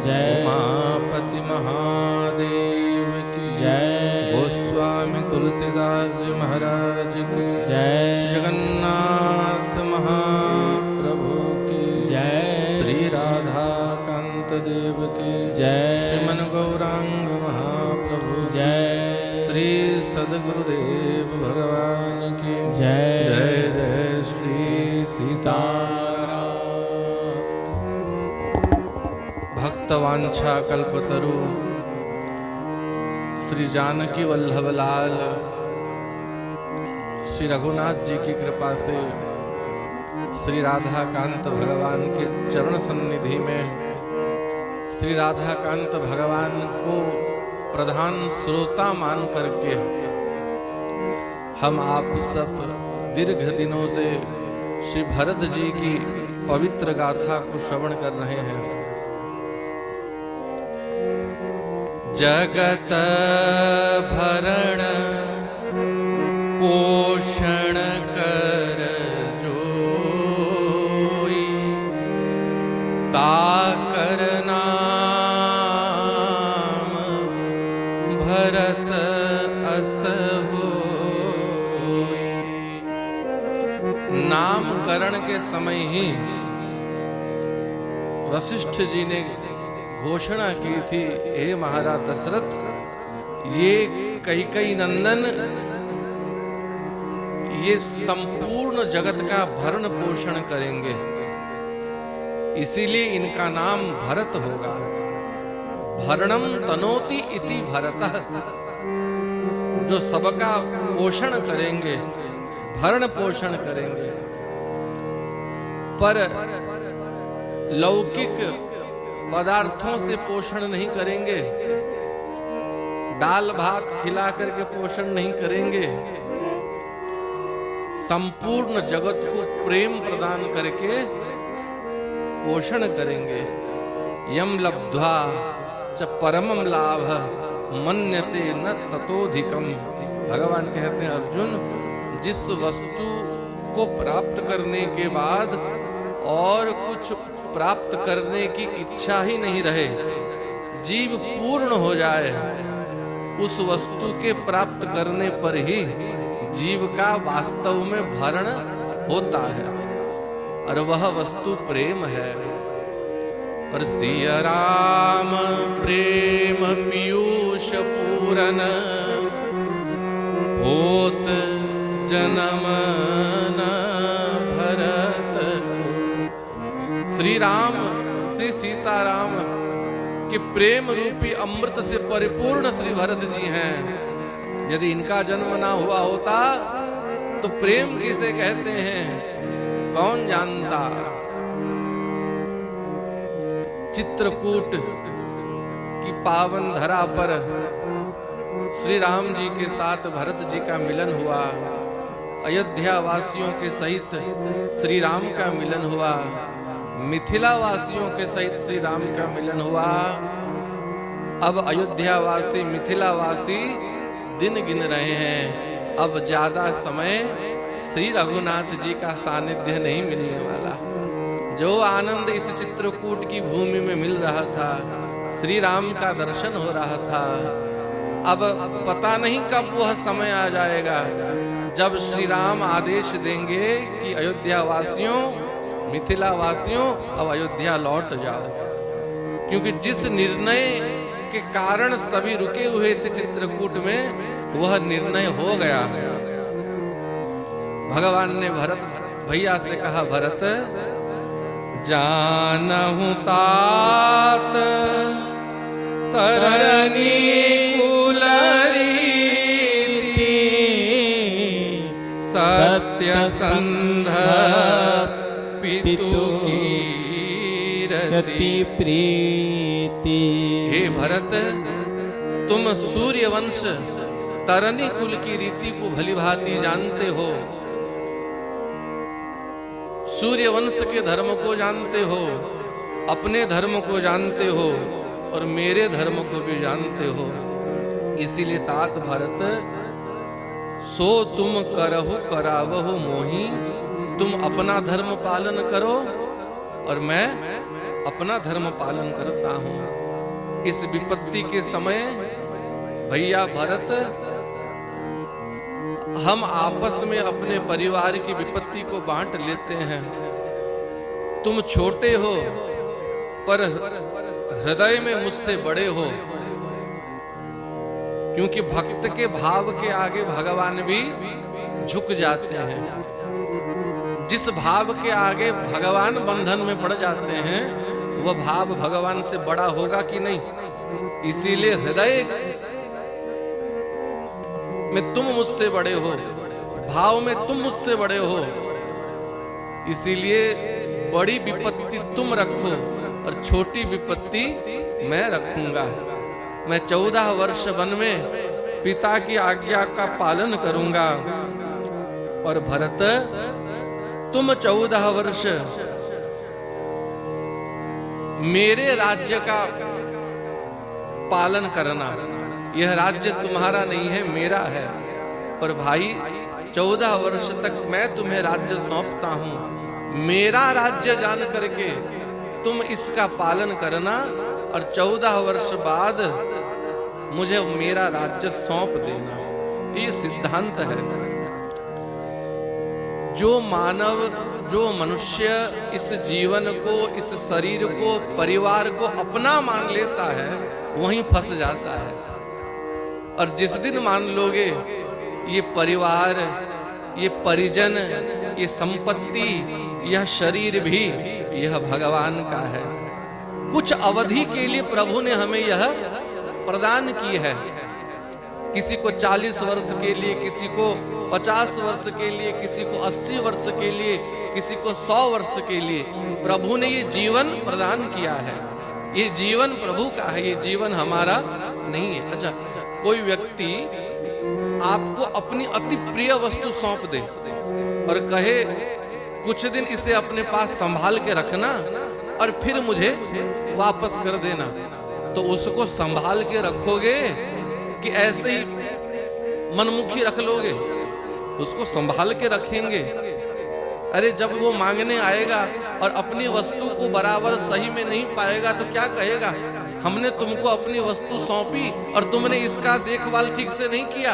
जय। उमापति महादेव की जय। गोस्वामी तुलसीदास जी महाराज की जय। श्री जगन्नाथ महाप्रभु की जय। श्री राधा कांत देव की जय। श्रीमन गौरांग महाप्रभु की जय। श्री सद्गुरुदेव भगवान की जय। जय जय श्री सीताराम। भक्तवांछा कल्पतरु श्री जानकी वल्लभ लाल श्री रघुनाथ जी की कृपा से श्री राधा कांत भगवान के चरण सन्निधि में श्री राधा कांत भगवान को प्रधान श्रोता मान करके हम आप सब दीर्घ दिनों से श्री भरत जी की पवित्र गाथा को श्रवण कर रहे हैं। जगत भरण पोषण कर जोई ताकर नाम भरत अस होई। नामकरण के समय ही वशिष्ठ जी ने घोषणा की थी, हे महाराज दशरथ, ये कैकेयी नंदन ये संपूर्ण जगत का भरण पोषण करेंगे, इसीलिए इनका नाम भरत होगा। भरणम तनोति इति भरतः, जो सबका पोषण करेंगे, भरण पोषण करेंगे। पर लौकिक पदार्थों से पोषण नहीं करेंगे, दाल भात खिला करके पोषण नहीं करेंगे, संपूर्ण जगत को प्रेम प्रदान करके पोषण करेंगे। यम लब्ध्वा च परमम लाभ मन्यते न ततोधिकम। भगवान कहते हैं, अर्जुन, जिस वस्तु को प्राप्त करने के बाद और कुछ प्राप्त करने की इच्छा ही नहीं रहे, जीव पूर्ण हो जाए, उस वस्तु के प्राप्त करने पर ही जीव का वास्तव में भरण होता है, और वह वस्तु प्रेम है। और सिया राम प्रेम पीयूष पूरन होत जन्म न भरत। श्री राम श्री सीताराम के प्रेम रूपी अमृत से परिपूर्ण श्री भरत जी हैं। यदि इनका जन्म ना हुआ होता तो प्रेम किसे कहते हैं कौन जानता। चित्रकूट की पावन धरा पर श्री राम जी के साथ भरत जी का मिलन हुआ, अयोध्या वासियों के सहित श्री राम का मिलन हुआ, मिथिला वासियों के सहित श्री राम का मिलन हुआ। अब अयोध्या वासी मिथिला वासी दिन गिन रहे हैं, अब ज्यादा समय श्री रघुनाथ जी का सानिध्य नहीं मिलने वाला। जो आनंद इस चित्रकूट की भूमि में मिल रहा था, श्री राम का दर्शन हो रहा था, अब पता नहीं कब वह समय आ जाएगा जब श्री राम आदेश देंगे कि अयोध्या वासियों, मिथिला वासियों, अब अयोध्या लौट जाओ। क्योंकि जिस निर्णय के कारण सभी रुके हुए थे चित्रकूट में, वह निर्णय हो गया। भगवान ने भरत भैया से कहा, भरत जानहु तात तरनी कुल रीति सत्य संध पितु की रति प्रीति। हे भरत, तुम सूर्यवंश तरनी कुल की रीति को भलीभांति जानते हो, सूर्यवंश के धर्म को जानते हो, अपने धर्म को जानते हो और मेरे धर्म को भी जानते हो। इसीलिए तात भरत, सो तुम करहु करावहु मोही, तुम अपना धर्म पालन करो और मैं अपना धर्म पालन करता हूं। इस विपत्ति के समय भैया भरत, हम आपस में अपने परिवार की विपत्ति को बांट लेते हैं। तुम छोटे हो पर हृदय में मुझसे बड़े हो, क्योंकि भक्त के भाव के आगे भगवान भी झुक जाते हैं। जिस भाव के आगे भगवान बंधन में पड़ जाते हैं, वह भाव भगवान से बड़ा होगा कि नहीं। इसीलिए हृदय में तुम मुझसे बड़े हो, भाव में तुम मुझसे बड़े हो, इसीलिए बड़ी विपत्ति तुम रखो और छोटी विपत्ति मैं रखूंगा। मैं 14 वर्ष वन में पिता की आज्ञा का पालन करूंगा, और भरत तुम 14 वर्ष मेरे राज्य का पालन करना। यह राज्य तुम्हारा नहीं है, मेरा है। पर भाई 14 वर्ष तक मैं तुम्हें राज्य सौंपता हूं, मेरा राज्य जान करके तुम इसका पालन करना, और 14 वर्ष बाद मुझे मेरा राज्य सौंप देना। ये सिद्धांत है। जो मानव, जो मनुष्य इस जीवन को, इस शरीर को, परिवार को अपना मान लेता है, वहीं फंस जाता है। और जिस दिन मान लोगे ये परिवार, ये परिजन, ये संपत्ति, यह शरीर भी यह भगवान का है। कुछ अवधि के लिए प्रभु ने हमें यह प्रदान की है। किसी को 40 वर्ष के लिए, किसी को 50 वर्ष के लिए, किसी को 80 वर्ष के लिए, किसी को 100 वर्ष के लिए प्रभु ने ये जीवन प्रदान किया है। ये जीवन प्रभु का है, ये जीवन हमारा नहीं है। अच्छा, कोई व्यक्ति आपको अपनी अति प्रिय वस्तु सौंप दे और कहे कुछ दिन इसे अपने पास संभाल के रखना और फिर मुझे वापस कर देना, तो उसको संभाल के रखोगे कि ऐसे ही मनमुखी रख लोगे? उसको संभाल के रखेंगे। अरे जब वो मांगने आएगा और अपनी वस्तु को बराबर सही में नहीं पाएगा तो क्या कहेगा? हमने तुमको अपनी वस्तु सौंपी और तुमने इसका देखभाल ठीक से नहीं किया।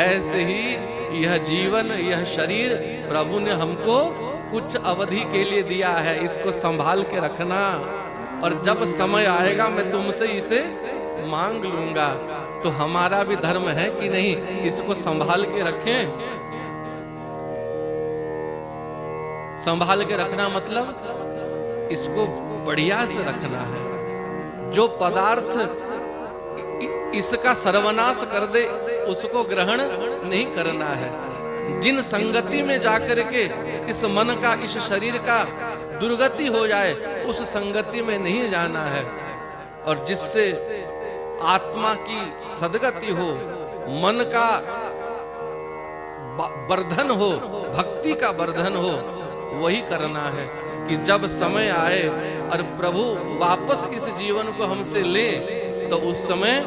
ऐसे ही यह जीवन, यह शरीर प्रभु ने हमको कुछ अवधि के लिए दिया है, इसको संभाल के रखना, और जब समय आएगा मैं तुमसे इसे मांग लूंगा। तो हमारा भी धर्म है कि नहीं, इसको संभाल के रखें। संभाल के रखना मतलब इसको बढ़िया से रखना है। जो पदार्थ इसका सर्वनाश कर दे उसको ग्रहण नहीं करना है। जिन संगति में जाकर के इस मन का, इस शरीर का दुर्गति हो जाए, उस संगति में नहीं जाना है। और जिससे आत्मा की सद्गति हो, मन का वर्धन हो, भक्ति का वर्धन हो, वही करना है। कि जब समय आए और प्रभु वापस इस जीवन को हमसे ले, तो उस समय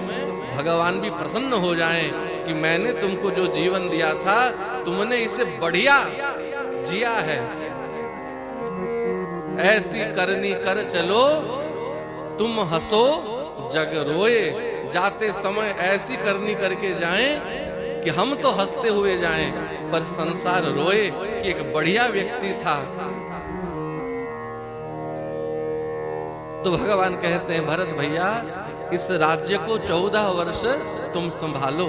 भगवान भी प्रसन्न हो जाएं कि मैंने तुमको जो जीवन दिया था, तुमने इसे बढ़िया जिया है। ऐसी करनी कर चलो, तुम हंसो जग रोए। जाते समय ऐसी करनी करके जाएं कि हम तो हंसते हुए जाएं, पर संसार रोए कि एक बढ़िया व्यक्ति था। तो भगवान कहते हैं, भरत भैया, इस राज्य को 14 वर्ष तुम संभालो।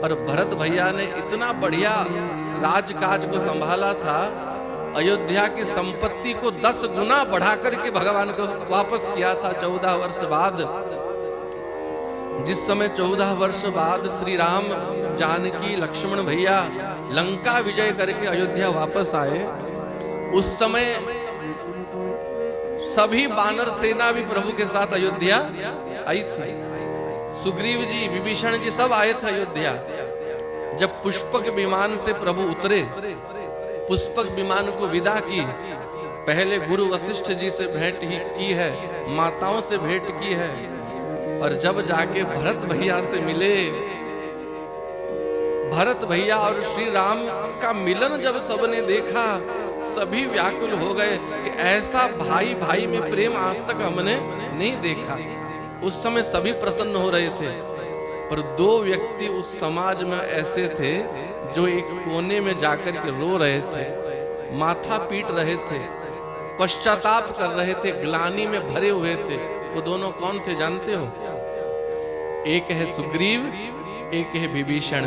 और भरत भैया ने इतना बढ़िया राजकाज को संभाला था, अयोध्या की संपत्ति को 10 गुना बढ़ा करके भगवान को वापस किया था 14 वर्ष बाद। जिस समय 14 वर्ष बाद श्री राम, जानकी, लक्ष्मण भैया लंका विजय करके अयोध्या वापस आए, उस समय सभी वानर सेना भी प्रभु के साथ अयोध्या आई थी। सुग्रीव जी, विभीषण जी सब आए थे अयोध्या। जब पुष्पक विमान से प्रभु उतरे, पुष्पक विमान को विदा की, पहले गुरु वशिष्ठ जी से भेंट ही की है, माताओं से भेंट की है, और जब जाके भरत भैया से मिले, भरत भैया और श्री राम का मिलन जब सबने देखा सभी व्याकुल हो गए कि ऐसा भाई भाई में प्रेम आज तक हमने नहीं देखा। उस समय सभी प्रसन्न हो रहे थे, पर दो व्यक्ति उस समाज में ऐसे थे जो एक कोने में जाकर के रो रहे थे, माथा पीट रहे थे, पश्चाताप कर रहे थे, ग्लानि में भरे हुए थे। वो दोनों कौन थे जानते हो? एक है सुग्रीव, एक है विभीषण।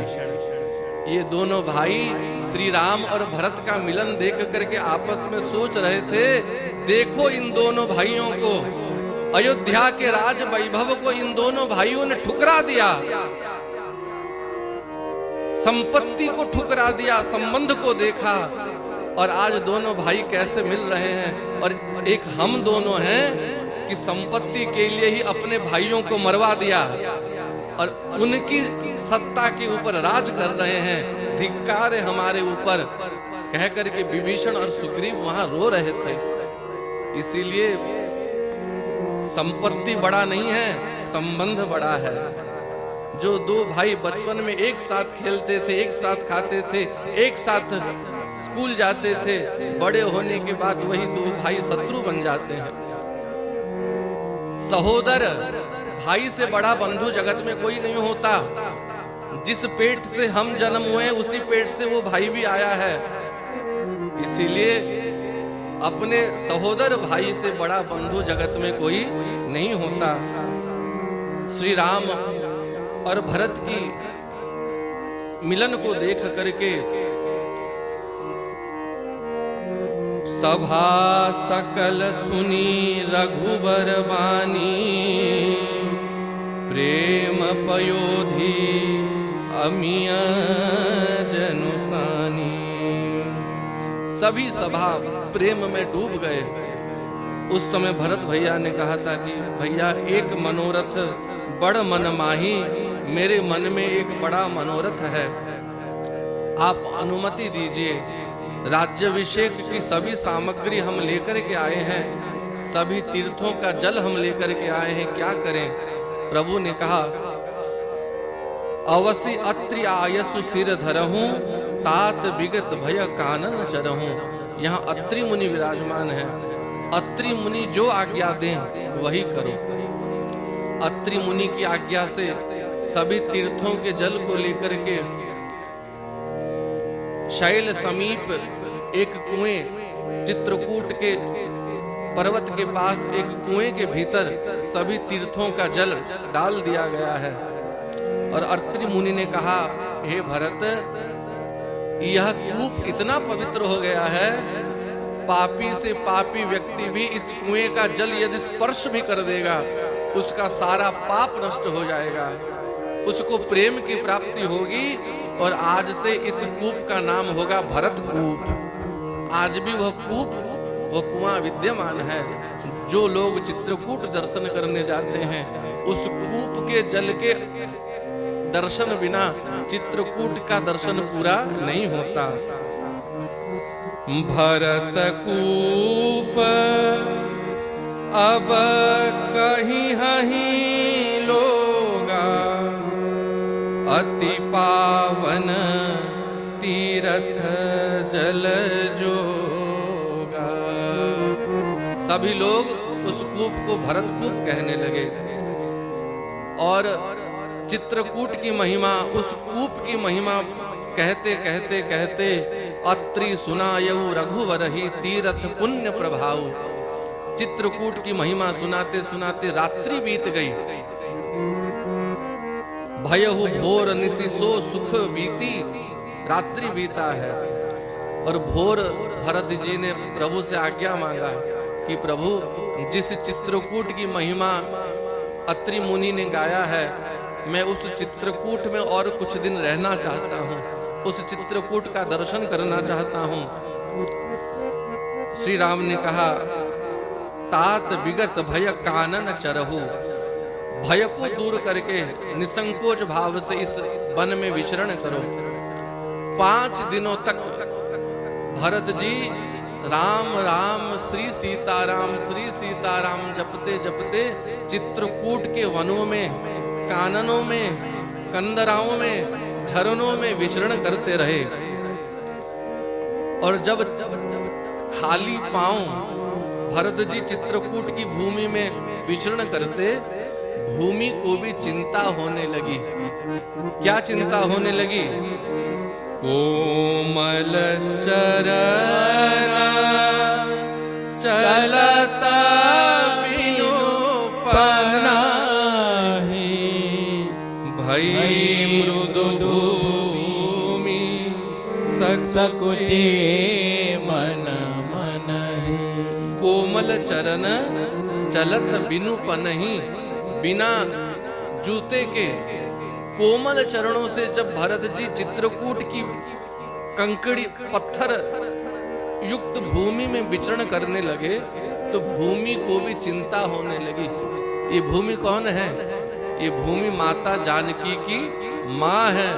ये दोनों भाई श्री राम और भरत का मिलन देख करके आपस में सोच रहे थे, देखो इन दोनों भाइयों को, अयोध्या के राज वैभव को इन दोनों भाइयों ने ठुकरा दिया, संपत्ति को ठुकरा दिया, संबंध को देखा, और आज दोनों भाई कैसे मिल रहे हैं। और एक हम दोनों हैं कि संपत्ति के लिए ही अपने भाइयों को मरवा दिया और उनकी सत्ता के ऊपर राज कर रहे हैं, धिक्कार है हमारे ऊपर, कह करके विभीषण और सुग्रीव वहां रो रहे थे। इसीलिए संपत्ति बड़ा नहीं है, संबंध बड़ा है। जो दो भाई बचपन में एक साथ खेलते थे, एक साथ खाते थे, एक साथ स्कूल जाते थे, बड़े होने के बाद वही दो भाई शत्रु बन जाते हैं। सहोदर, भाई से बड़ा बंधु जगत में कोई नहीं होता। जिस पेट से हम जन्म हुए उसी पेट से वो भाई भी आया है। इसीलिए अपने सहोदर भाई से बड़ा बंधु जगत में कोई नहीं होता। श्री राम और भरत की मिलन को देख करके सभा सकल सुनी रघुबर बानी, प्रेम पयोधि अमिय जनुसानी। सभी सभा प्रेम में डूब गए। उस समय भरत भैया ने कहा था कि भैया एक मनोरथ बड़ मन माही, मेरे मन में एक बड़ा मनोरथ है, आप अनुमति दीजिए। राज्याभिषेक की सभी सामग्री हम लेकर के आए हैं, सभी तीर्थों का जल हम लेकर के आए हैं, क्या करें? प्रभु ने कहा, अवसि अत्रि आयसु सिर धरहूं, तात विगत भय कानन चरहूं। यहाँ अत्रि मुनि विराजमान है। अत्रि मुनि जो आज्ञा दें वही करो। अत्रि मुनि की आज्ञा से सभी तीर्थों के जल को लेकर के शैल समीप एक कुएं, चित्रकूट के पर्वत के पास एक कुएं के भीतर सभी तीर्थों का जल डाल दिया गया है। और अत्रि मुनि ने कहा, हे भरत, यह कूप इतना पवित्र हो गया है, पापी से पापी व्यक्ति भी इस कुएं का जल यदि स्पर्श भी कर देगा, उसका सारा पाप नष्ट हो जाएगा, उसको प्रेम की प्राप्ति होगी। और आज से इस कूप का नाम होगा भरत कूप। आज भी वह कूप, वह कुआं विद्यमान है। जो लोग चित्रकूट दर्शन करने जाते हैं, उस कूप के जल के दर्शन बिना चित्रकूट का दर्शन पूरा नहीं होता। भरत कूप अब कहीं हहीं लोगा, अति पावन तीरथ जल जोगा। सभी लोग उस कूप को भरत कूप कहने लगे। और चित्रकूट की महिमा, उस कूप की महिमा कहते कहते कहते अत्रि सुनायऊ रघुवरहि तीरथ पुण्य प्रभाव। चित्रकूट की महिमा सुनाते सुनाते रात्रि बीत गई। भयहु भोर निशिसो सुख बीती, रात्रि बीता है। और भोर भरत जी ने प्रभु से आज्ञा मांगा कि प्रभु, जिस चित्रकूट की महिमा अत्रि मुनि ने गाया है, मैं उस चित्रकूट में और कुछ दिन रहना चाहता हूँ, उस चित्रकूट का दर्शन करना चाहता हूँ। श्री राम ने कहा, तात विगत भय कानन चरहु। भय को दूर करके निसंकोच भाव से इस वन में विचरण करो। 5 दिनों तक भरत जी राम राम श्री सीताराम जपते जपते चित्रकूट के वनों में, काननों में, कंदराओं में, झरनों में विचरण करते रहे। और जब खाली पांव भरत जी चित्रकूट की भूमि में विचरण करते, भूमि को भी चिंता होने लगी। क्या चिंता होने लगी? कोमल चरण चलता बिनु पनाहि, भई मृदु भूमि सकुचे मन मनहि। कोमल चरण चलत बिनु पनहि, बिना जूते के कोमल चरणों से जब भरत जी चित्रकूट की कंकड़ी पत्थर युक्त भूमि में विचरण करने लगे तो भूमि को भी चिंता होने लगी। ये भूमि कौन है? ये भूमि माता जानकी की माँ है।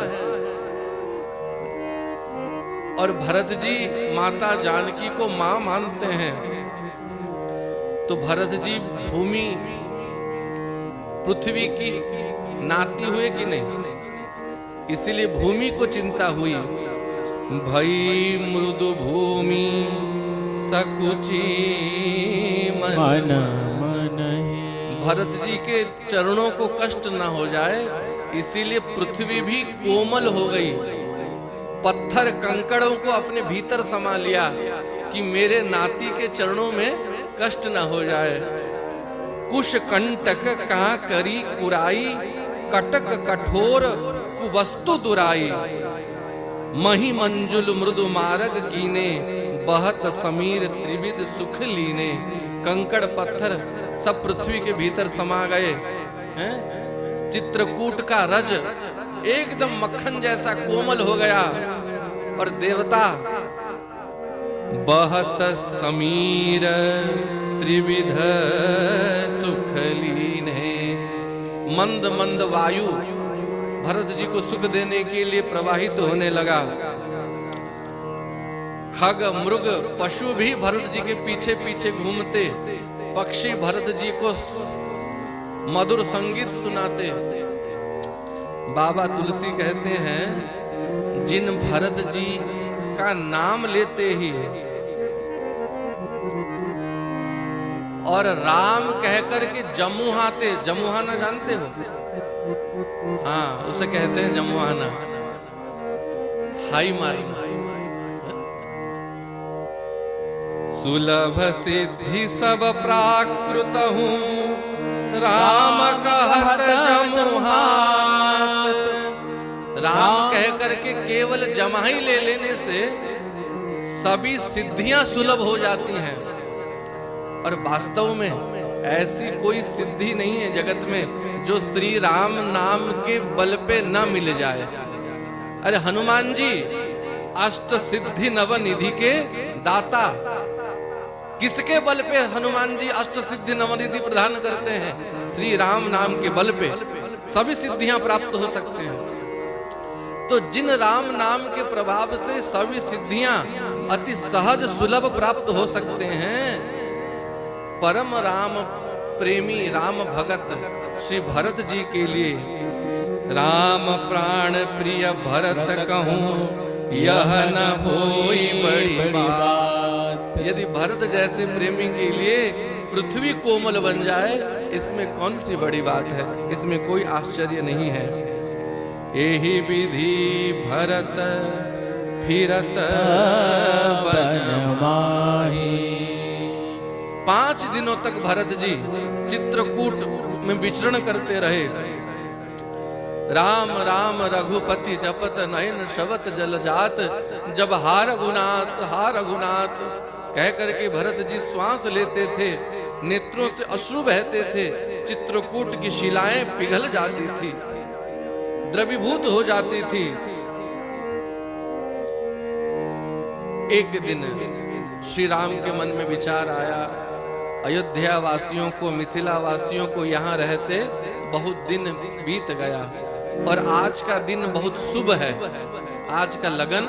और भरत जी माता जानकी को माँ मानते हैं, तो भरत जी भूमि पृथ्वी की नाती हुए कि नहीं? इसलिए भूमि को चिंता हुई। भई मृदु भूमि सकुची मन मनहि। भरत जी के चरणों को कष्ट ना हो जाए, इसीलिए पृथ्वी भी कोमल हो गई। पत्थर कंकड़ों को अपने भीतर समा लिया कि मेरे नाती के चरणों में कष्ट न हो जाए। कुश कंटक का करी कुराई, कटक कठोर कुवस्तु दुराई, मही मंजुल मृदु मारग कीने, बहत समीर त्रिविध सुख लीने। कंकड़ पत्थर सब पृथ्वी के भीतर समा गए हैं। चित्रकूट का रज एकदम मक्खन जैसा कोमल हो गया और देवता बहत समीर त्रिविध सुख लीने। मंद मंद वायु भरत जी को सुख देने के लिए प्रवाहित होने लगा। खग मृग पशु भी भरत जी के पीछे पीछे घूमते, पक्षी भरत जी को मधुर संगीत सुनाते। बाबा तुलसी कहते हैं, जिन भरत जी का नाम लेते ही और राम कहकर के जमुहाते, जमुहाना जानते हो? हाँ, उसे कहते हैं जमुहाना, हाई मारना। सुलभ सिद्धि सब प्राकृत हूँ, राम कहत जमुहात। राम कह करके केवल जमाई ले लेने से सभी सिद्धियां सुलभ हो जाती हैं। और वास्तव में ऐसी कोई सिद्धि नहीं है जगत में जो श्री राम नाम के बल पे न मिल जाए। अरे हनुमान जी अष्ट सिद्धि नव निधि के दाता, किसके बल पे हनुमान जी अष्ट सिद्धि नवनिधि प्रदान करते हैं? श्री राम नाम के बल पे सभी सिद्धियां प्राप्त हो सकते हैं। तो जिन राम नाम के प्रभाव से सभी सिद्धियां अति सहज सुलभ प्राप्त हो सकते हैं, परम राम प्रेमी राम भगत श्री भरत जी के लिए राम प्राण प्रिय भरत कहूँ, यह न होई बड़ी बात। यदि भरत जैसे प्रेमी के लिए पृथ्वी कोमल बन जाए, इसमें कौन सी बड़ी बात है? इसमें कोई आश्चर्य नहीं है। एहि विधि भरत फिरत बन माही। 5 दिनों तक भरत जी चित्रकूट में विचरण करते रहे। राम राम रघुपति जपत नयन शवत जल जात, जब हा रघुनाथ कह करके भरत जी श्वास लेते थे, नेत्रों से अश्रु बहते थे, चित्रकूट की शिलाएं पिघल जाती थी, द्रवीभूत हो जाती थी। एक दिन श्री राम के मन में विचार आया, अयोध्या वासियों को, मिथिला वासियों को यहाँ रहते बहुत दिन बीत गया और आज का दिन बहुत शुभ है। आज का लगन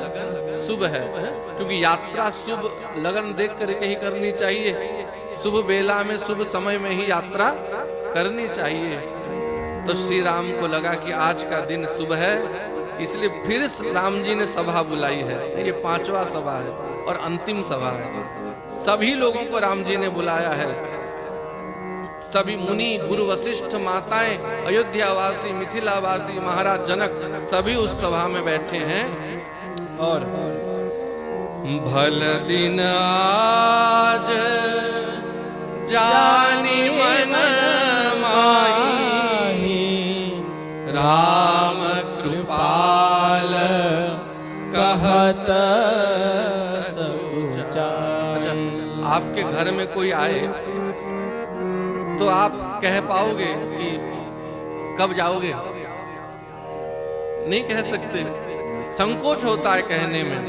शुभ है, क्योंकि यात्रा शुभ लगन देख करके ही करनी चाहिए। शुभ बेला में शुभ समय में ही यात्रा करनी चाहिए। तो श्री राम को लगा कि आज का दिन शुभ है, इसलिए फिर राम जी ने सभा बुलाई है। ये 5वां सभा है और अंतिम सभा है। सभी लोगों को राम जी ने बुलाया है। सभी मुनि, गुरु वशिष्ठ, माताएं, अयोध्यावासी, मिथिलावासी, महाराज जनक सभी उस सभा में बैठे हैं। और भल दिन आज जानी मन माही, राम कृपाल कहत सकुचाई। अच्छा, आपके घर में कोई आए तो आप कह पाओगे कि कब जाओगे? नहीं कह सकते, संकोच होता है कहने में।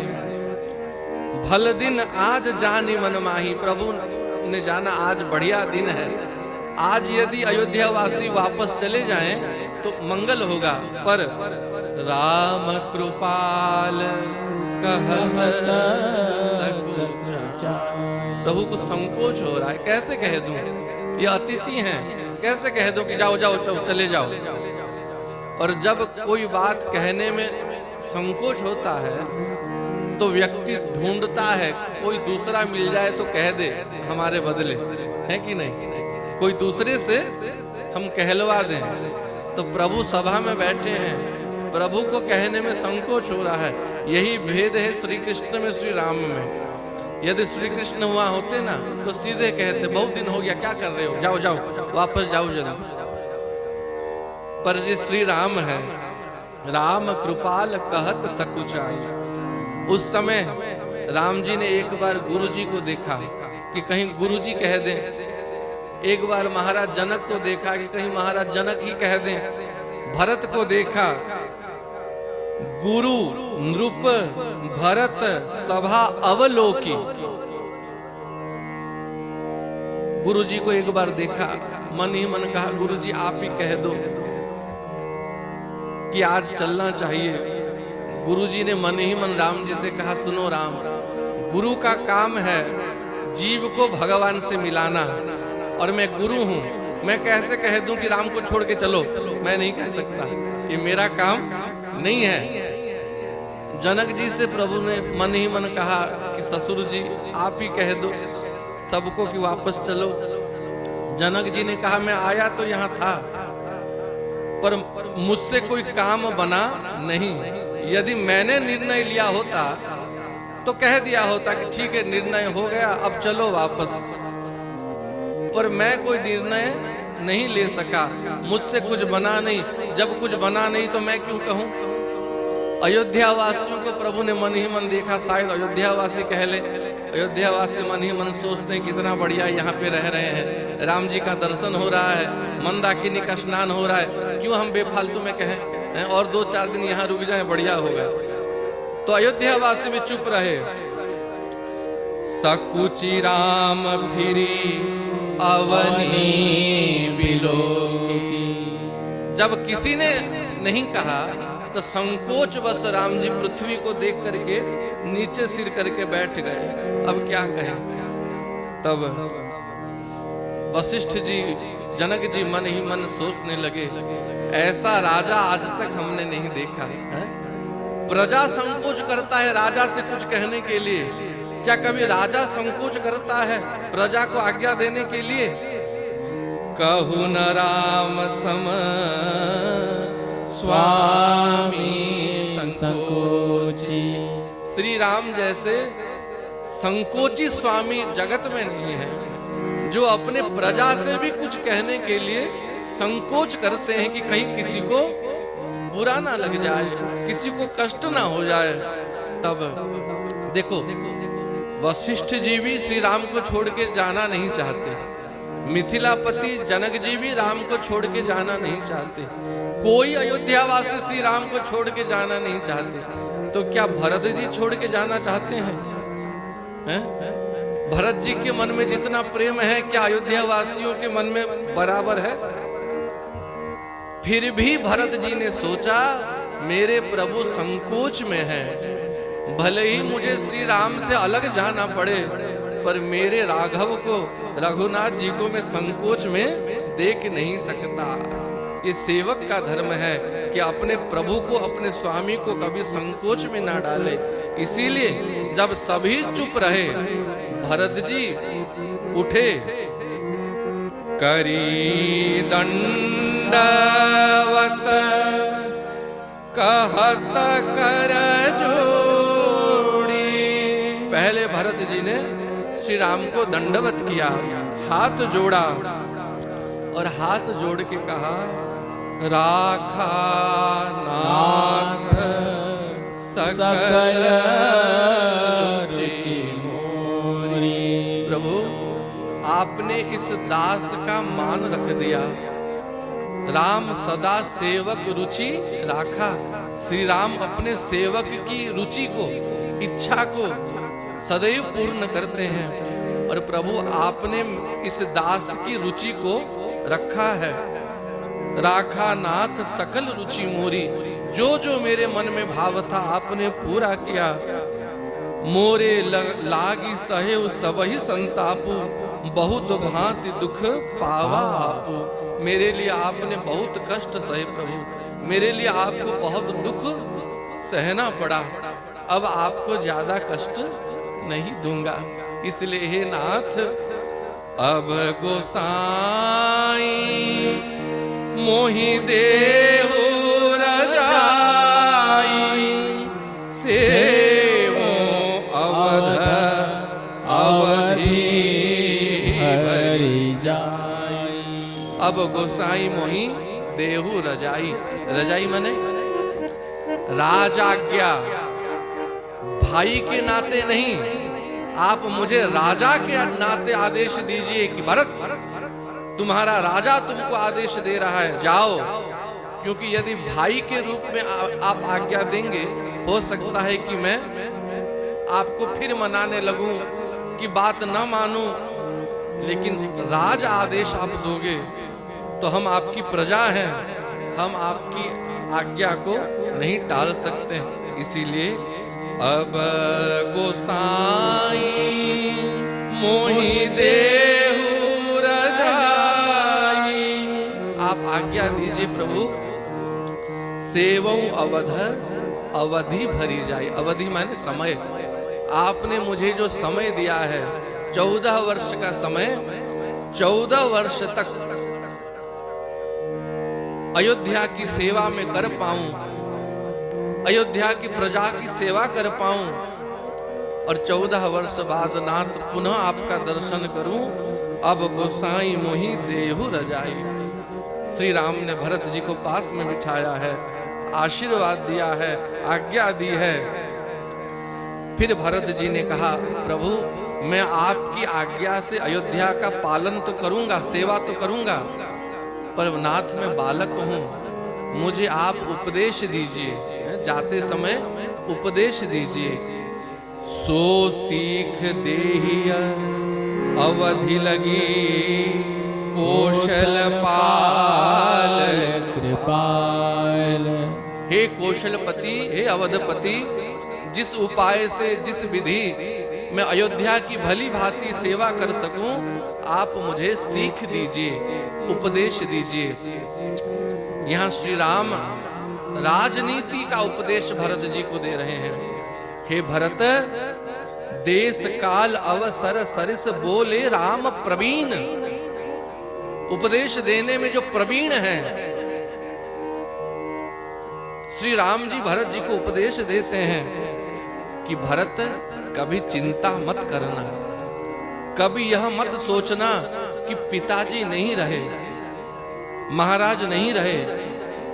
भल दिन आज जानी मन माही, प्रभु ने जाना आज बढ़िया दिन है। आज यदि अयोध्यावासी वापस चले जाएं तो मंगल होगा, पर राम कृपाल कहत सकुचाई। प्रभु को संकोच हो रहा है, कैसे कह दूं, ये अतिथि हैं, कैसे कह दूं कि जाओ जाओ जाओ चले जाओ। और जब कोई बात कहने में संकोच होता है तो व्यक्ति ढूंढता है कोई दूसरा मिल जाए तो कह दे हमारे बदले, है कि नहीं? कोई दूसरे से हम कहलवा दें। तो प्रभु सभा में बैठे हैं, प्रभु को कहने में संकोच हो रहा है। यही भेद है श्री कृष्ण में, श्री राम में। यदि श्री कृष्ण वहां होते ना तो सीधे कहते बहुत दिन हो गया, क्या कर रहे हो, जाओ जाओ वापस जाओ जल्दी। पर ये श्री राम है, राम कृपाल कहत सकुचाई। उस समय राम जी ने एक बार गुरु जी को देखा कि कहीं गुरु जी कह दें, एक बार महाराज जनक को देखा कि कहीं महाराज जनक ही कह दें, भरत को देखा, गुरु नृप भरत सभा अवलोकी। गुरु जी को एक बार देखा, मन ही मन कहा गुरु जी आप ही कह दो कि आज चलना चाहिए। गुरु जी ने मन ही मन राम जी से कहा सुनो राम, गुरु का काम है जीव को भगवान से मिलाना, और मैं गुरु हूं, मैं कैसे कह दूं कि राम को छोड़ के चलो? मैं नहीं कह सकता, ये मेरा काम नहीं है। जनक जी से प्रभु ने मन ही मन कहा कि ससुर जी आप ही कह दो सबको कि वापस चलो। जनक जी ने कहा मैं आया तो यहाँ था, पर मुझसे कोई काम बना नहीं। यदि मैंने निर्णय लिया होता तो कह दिया होता कि ठीक है निर्णय हो गया, अब चलो वापस। पर मैं कोई निर्णय नहीं ले सका, मुझसे कुछ बना नहीं। जब कुछ बना नहीं तो मैं क्यों कहूं? अयोध्या वासियों को प्रभु ने मन ही मन देखा, शायद अयोध्या वासी कह ले। अयोध्या वासी मन ही मन सोचते हैं कितना बढ़िया यहाँ पे रह रहे हैं, राम जी का दर्शन हो रहा है, मंदाकिनी का स्नान हो रहा है, क्यों हम बेफालतू में कहें और 2-4 दिन यहाँ रुक जाएं, बढ़िया होगा। तो अयोध्या वासी भी चुप रहे। सकुचि राम फिरी अवनी बिलोकी। जब किसी ने नहीं कहा तो संकोच बस राम जी पृथ्वी को देख करके नीचे सिर करके बैठ गए। अब क्या कहें? तब वशिष्ठ जी, जनक जी मन ही मन सोचने लगे, ऐसा राजा आज तक हमने नहीं देखा है। प्रजा संकोच करता है राजा से कुछ कहने के लिए। क्या कभी राजा संकोच करता है प्रजा को आज्ञा देने के लिए? कहु न राम सम स्वामी संकोची। श्री राम जैसे संकोची स्वामी जगत में नहीं है, जो अपने प्रजा से भी कुछ कहने के लिए संकोच करते हैं कि कहीं किसी को बुरा ना लग जाए, किसी को कष्ट ना हो जाए। तब देखो वशिष्ठ जी भी श्री राम को छोड़ के जाना नहीं चाहते, मिथिलापति जनक जी भी राम को छोड़ के जाना नहीं चाहते, कोई अयोध्यावासी श्री राम को छोड़ के जाना नहीं चाहते। तो क्या भरत जी छोड़ के जाना चाहते हैं? भरत जी के मन में जितना प्रेम है क्या अयोध्या वासियों के मन में बराबर है? फिर भी भरत जी ने सोचा मेरे प्रभु संकोच में हैं, भले ही मुझे श्री राम से अलग जाना पड़े, पर मेरे राघव को, रघुनाथ जी को मैं संकोच में देख नहीं सकता। ये सेवक का धर्म है कि अपने प्रभु को, अपने स्वामी को कभी संकोच में ना डाले। इसीलिए जब सभी चुप रहे, भरत जी उठे, करी दंडवत कहत कर जोड़ी। पहले भरत जी ने श्री राम को दंडवत किया, हाथ जोड़ा और हाथ जोड़ के कहा, राखा नाथ सकल रुचि मोरी। प्रभु, आपने इस दास का मान रख दिया। राम सदा सेवक रुचि राखा। श्री राम अपने सेवक की रुचि को, इच्छा को सदैव पूर्ण करते हैं। और प्रभु, आपने इस दास की रुचि को रखा है। राखा नाथ सकल रुचि मोरी। जो जो मेरे मन में भाव था आपने पूरा किया। मोरे लागी सहे सबहि संतापु, बहुत भांति दुख पावा आपु। मेरे लिए आपने बहुत कष्ट सहे प्रभु, मेरे लिए आपको बहुत दुख सहना पड़ा। अब आपको ज्यादा कष्ट नहीं दूंगा, इसलिए हे नाथ अब गोसाई मोहि देहु रजाई। सेवो अवध अवधि भरी जाई। अब गोसाई मोहि देहु रजाई। रजाई माने राजाज्ञा, भाई के नाते नहीं, आप मुझे राजा के नाते आदेश दीजिए कि भरत, तुम्हारा राजा तुमको आदेश दे रहा है, जाओ। क्योंकि यदि भाई के रूप में आप आज्ञा देंगे, हो सकता है कि मैं आपको फिर मनाने लगूं कि बात न मानूं। लेकिन राज आदेश आप दोगे तो हम आपकी प्रजा हैं, हम आपकी आज्ञा को नहीं टाल सकते। इसीलिए अब गोसाई मोहि देहु रजाई। आप आज्ञा दीजिए प्रभु। सेवऊ अवध अवधि भरी जाए। अवधि माने समय। आपने मुझे जो समय दिया है 14 वर्ष का समय, 14 वर्ष तक अयोध्या की सेवा में कर पाऊं, अयोध्या की प्रजा की सेवा कर पाऊं, और 14 वर्ष बाद नाथ पुनः आपका दर्शन करूं। अब गोसाई मोहि देहु रजाई। श्री राम ने भरत जी को पास में बिठाया है, आशीर्वाद दिया है, आज्ञा दी है। फिर भरत जी ने कहा, प्रभु मैं आपकी आज्ञा से अयोध्या का पालन तो करूंगा, सेवा तो करूंगा, पर नाथ मैं बालक हूं, मुझे आप उपदेश दीजिए, जाते समय उपदेश दीजिए। सो सीख देहिय अवधि लगी, कौशल पाल कृपाल। हे कौशलपति, हे अवधपति, जिस उपाय से, जिस विधि मैं अयोध्या की भली भांति सेवा कर सकूं, आप मुझे सीख दीजिए, उपदेश दीजिए। यहाँ श्री राम राजनीति का उपदेश भरत जी को दे रहे हैं। हे भरत, देश काल अवसर सरिस बोले राम प्रवीण। उपदेश देने में जो प्रवीण हैं, श्री राम जी भरत जी को उपदेश देते हैं कि भरत कभी चिंता मत करना, कभी यह मत सोचना कि पिताजी नहीं रहे, महाराज नहीं रहे,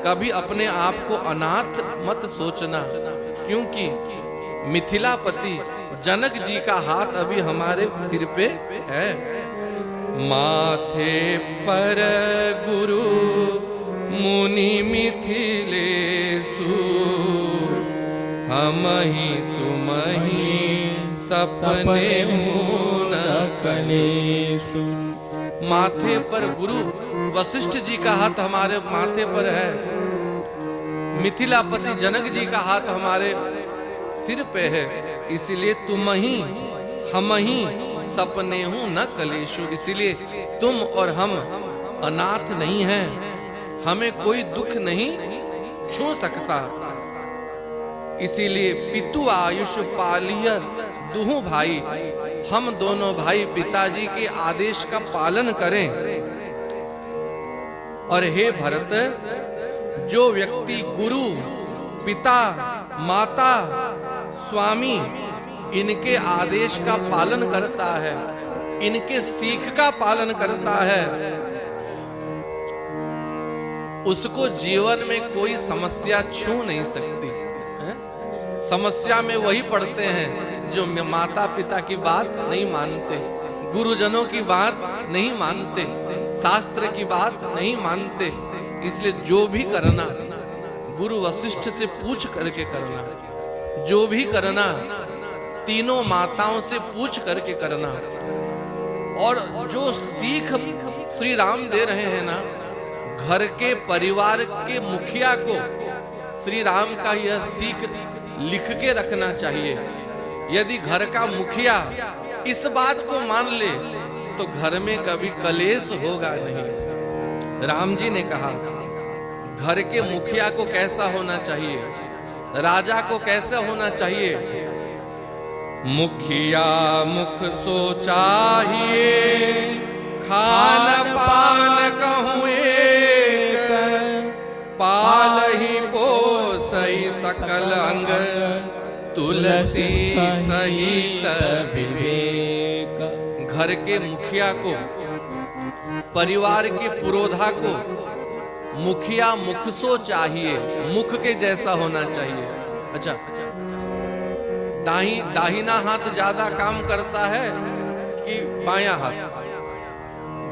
कभी अपने आप को अनाथ मत सोचना, क्योंकि मिथिलापति जनक जी का हाथ अभी हमारे सिर पे है। माथे पर गुरु मुनि मिथिलेशु, हम ही तुम ही सपने न कलेशु। माथे पर गुरु वशिष्ठ जी का हाथ हमारे माथे पर है, मिथिलापति जनक जी का हाथ हमारे सिर पे है, इसलिए तुम ही हम ही सपने हूं न कलेशु। इसलिए तुम और हम अनाथ नहीं हैं, हमें कोई दुख नहीं छू सकता। इसीलिए पितु आयुष पालिय दुहु भाई, हम दोनों भाई पिताजी के आदेश का पालन करें। और हे भरत, जो व्यक्ति गुरु, पिता, माता, स्वामी इनके आदेश का पालन करता है, इनके सीख का पालन करता है, उसको जीवन में कोई समस्या छू नहीं सकती है? समस्या में वही पड़ते हैं जो माता पिता की बात नहीं मानते, गुरुजनों की बात नहीं मानते, शास्त्र की बात नहीं मानते। इसलिए जो भी करना गुरु वशिष्ठ से पूछ करके करना, जो भी करना तीनों माताओं से पूछ करके करना। और जो सीख श्री राम दे रहे हैं ना, घर के परिवार के मुखिया को श्री राम का यह सीख लिख के रखना चाहिए। यदि घर का मुखिया इस बात को मान ले तो घर में कभी कलेश होगा नहीं। राम जी ने कहा घर के मुखिया को कैसा होना चाहिए, राजा को कैसा होना चाहिए? मुखिया मुख सो चाहिए, खान पान कहूँ एक, पालहि पोसई सकल अंग, तुलसी सहित विवेक। घर के मुखिया को, परिवार के पुरोधा को मुखिया मुख सो चाहिए, मुख के जैसा होना चाहिए। अच्छा, दाहिना हाथ ज्यादा काम करता है कि बायां हाथ?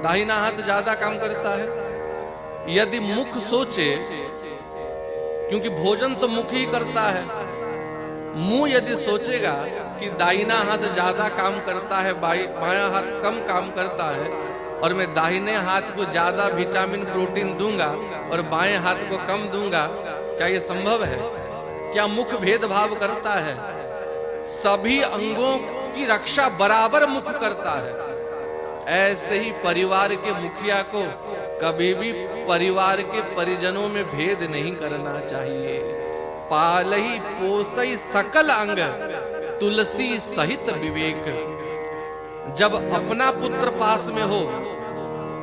दाहिना हाथ ज्यादा काम करता है। यदि मुख सोचे, क्योंकि भोजन तो मुख ही करता है, मुंह यदि सोचेगा कि दाहिना हाथ ज्यादा काम करता है, बायां हाथ कम काम करता है, और मैं दाहिने हाथ को ज्यादा विटामिन प्रोटीन दूंगा और बाएं हाथ को कम दूंगा, क्या यह संभव है? क्या मुख भेदभाव करता है? सभी अंगों की रक्षा बराबर मुख करता है। ऐसे ही परिवार के मुखिया को कभी भी परिवार के परिजनों में भेद नहीं करना चाहिए। पालहि पोसई सकल अंग, तुलसी सहित विवेक। जब अपना पुत्र पास में हो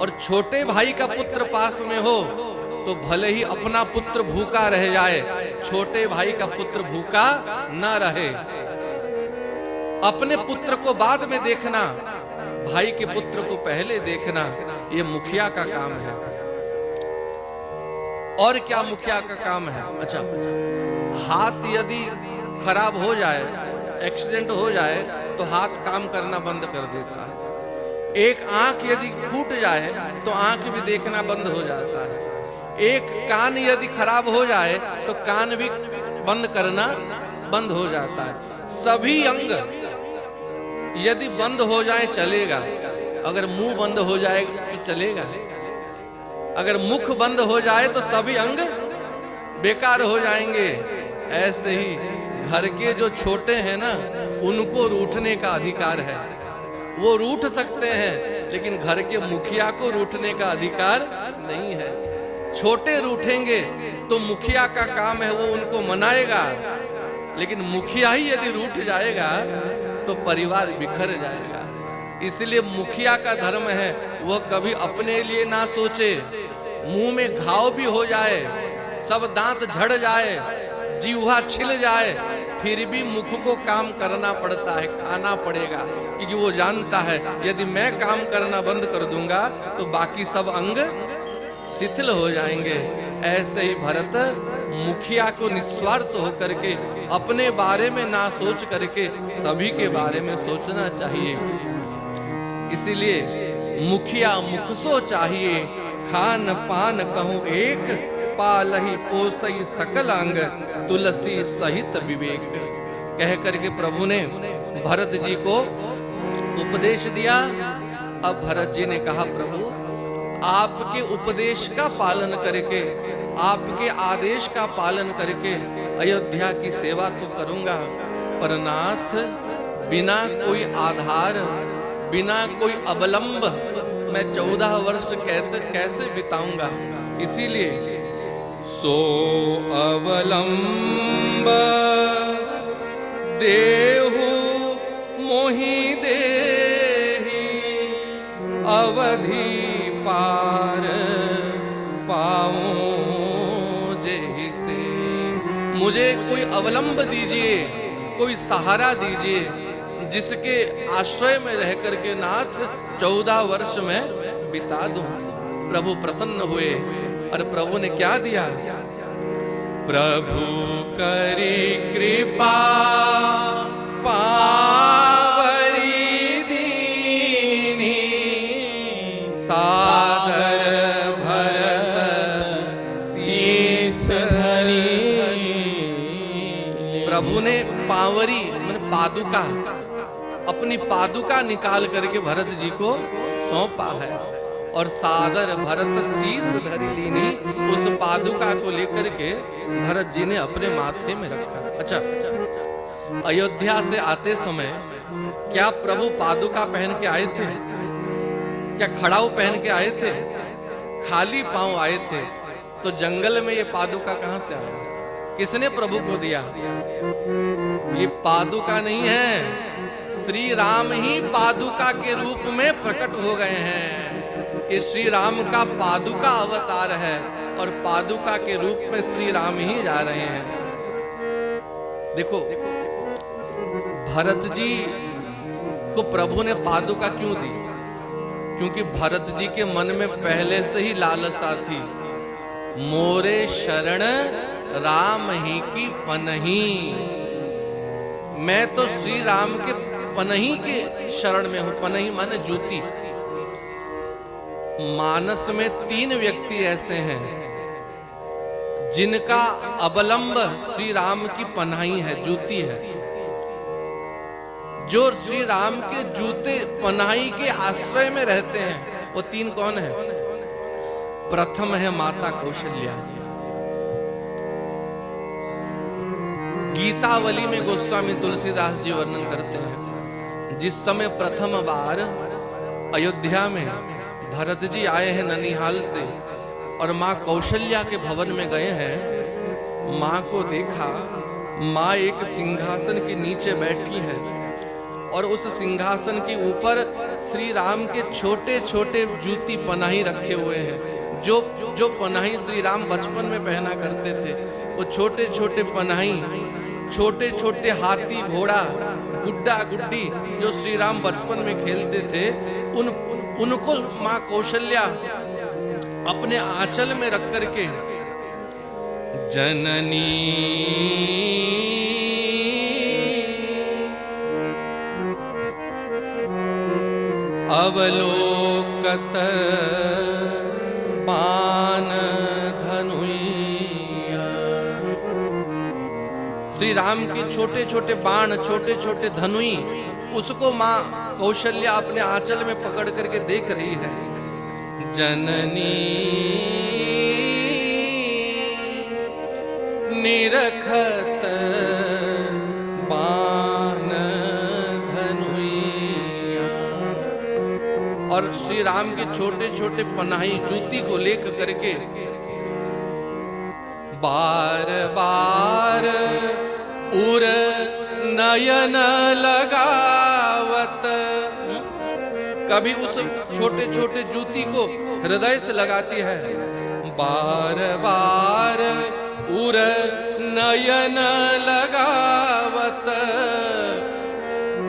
और छोटे भाई का पुत्र पास में हो तो भले ही अपना पुत्र भूखा रह जाए, छोटे भाई का पुत्र भूखा न रहे। अपने पुत्र को बाद में देखना, भाई के पुत्र को पहले देखना, ये मुखिया का काम है। और क्या मुखिया का काम है? अच्छा, हाथ यदि खराब हो जाए, एक्सीडेंट हो जाए तो हाथ काम करना बंद कर देता है। एक आंख यदि फूट जाए तो आंख भी देखना बंद हो जाता है। एक कान यदि खराब हो जाए तो कान भी बंद करना बंद हो जाता है। सभी अंग यदि बंद हो जाए चलेगा, अगर मुंह बंद हो जाए तो चलेगा, अगर मुख बंद हो जाए तो सभी अंग बेकार हो जाएंगे। ऐसे ही घर के जो छोटे हैं ना, उनको रूठने का अधिकार है, वो रूठ सकते हैं, लेकिन घर के मुखिया को रूठने का अधिकार नहीं है। छोटे रूठेंगे तो मुखिया का काम है वो उनको मनाएगा, लेकिन मुखिया ही यदि रूठ जाएगा तो परिवार बिखर जाएगा। इसलिए मुखिया का धर्म है वह कभी अपने लिए ना सोचे। मुंह में घाव भी हो जाए, सब दांत झड़ जाए, जीवा छिल जाए, फिर भी मुख को काम करना पड़ता है, खाना पड़ेगा, क्योंकि वो जानता है यदि मैं काम करना बंद कर दूंगा तो बाकी सब अंग शिथिल हो जाएंगे। ऐसे ही भरत मुखिया को निस्वार्थ होकर के अपने बारे में ना सोच करके सभी के बारे में सोचना चाहिए। इसीलिए मुखिया मुख सो चाहिए, खान पान कहूँ एक, पालहि पोसई सकल अंग, तुलसी सहित विवेक। कह करके प्रभु ने भरत जी को उपदेश दिया। अब भरत जी ने कहा, प्रभु आपके उपदेश का पालन करके, आपके आदेश का पालन करके अयोध्या की सेवा तो करूंगा, पर नाथ बिना कोई आधार, बिना कोई अवलंब मैं 14 वर्ष कैसे बिताऊंगा। इसीलिए सो अवलंब देहु मोहि दे अवधि पार पाऊं जैसे। मुझे कोई अवलंब दीजिए, कोई सहारा दीजिए, जिसके आश्रय में रह करके नाथ 14 वर्ष में बिता दूं। प्रभु प्रसन्न हुए और प्रभु ने क्या दिया? प्रभु करी कृपा पावरी दीनी सादर भरत शीस धरी। प्रभु ने पावरी माने पादुका, अपनी पादुका निकाल करके भरत जी को सौंपा है और सादर भरत शीस धरी लीनी, उस पादुका को लेकर के भरत जी ने अपने माथे में रखा। अच्छा, अयोध्या से आते समय क्या प्रभु पादुका पहन के आए थे? क्या खड़ाऊ पहन के आए थे? खाली पांव आए थे। तो जंगल में ये पादुका कहां से आया? किसने प्रभु को दिया? ये पादुका नहीं है, श्री राम ही पादुका के रूप में प्रकट हो गए हैं। ये श्री राम का पादुका अवतार है और पादुका के रूप में श्री राम ही जा रहे हैं। देखो, भरत जी को प्रभु ने पादुका क्यों दी? क्योंकि भरत जी के मन में पहले से ही लालसा थी, मोरे शरण राम ही की पनही। मैं तो श्री राम के पनही के शरण में हूं। पनही माने जूती। मानस में 3 व्यक्ति ऐसे हैं जिनका अवलंब श्री राम की पनाही है, जूती है। जो श्री राम के जूते पनाही के आश्रय में रहते हैं, वो 3 कौन है? प्रथम है माता कौशल्या। गीतावली में गोस्वामी तुलसीदास जी वर्णन करते हैं, जिस समय प्रथम बार अयोध्या में भरत जी आए हैं ननिहाल से और माँ कौशल्या के भवन में गए हैं, माँ को देखा, माँ एक सिंहासन के नीचे बैठी है और उस सिंहासन के ऊपर श्री राम के छोटे छोटे जूती पनाही रखे हुए हैं। जो पनाही श्री राम बचपन में पहना करते थे, वो छोटे छोटे पनाही, छोटे छोटे हाथी घोड़ा गुड्डा गुड्डी जो श्री राम बचपन में खेलते थे, उनको माँ कौशल्या अपने आंचल में रख करके जननी अवलोकत पान धनुइया। श्री राम के छोटे छोटे बाण, छोटे छोटे धनुई, उसको माँ कौशल्या अपने आंचल में पकड़ करके देख रही है। जननी निरखत बाण धनुइया। और श्री राम के छोटे छोटे पनाही जूती को लेक करके बार बार उर नयन लगावत, कभी उस छोटे छोटे जूती को हृदय से लगाती है, बार बार उर नयन लगावत,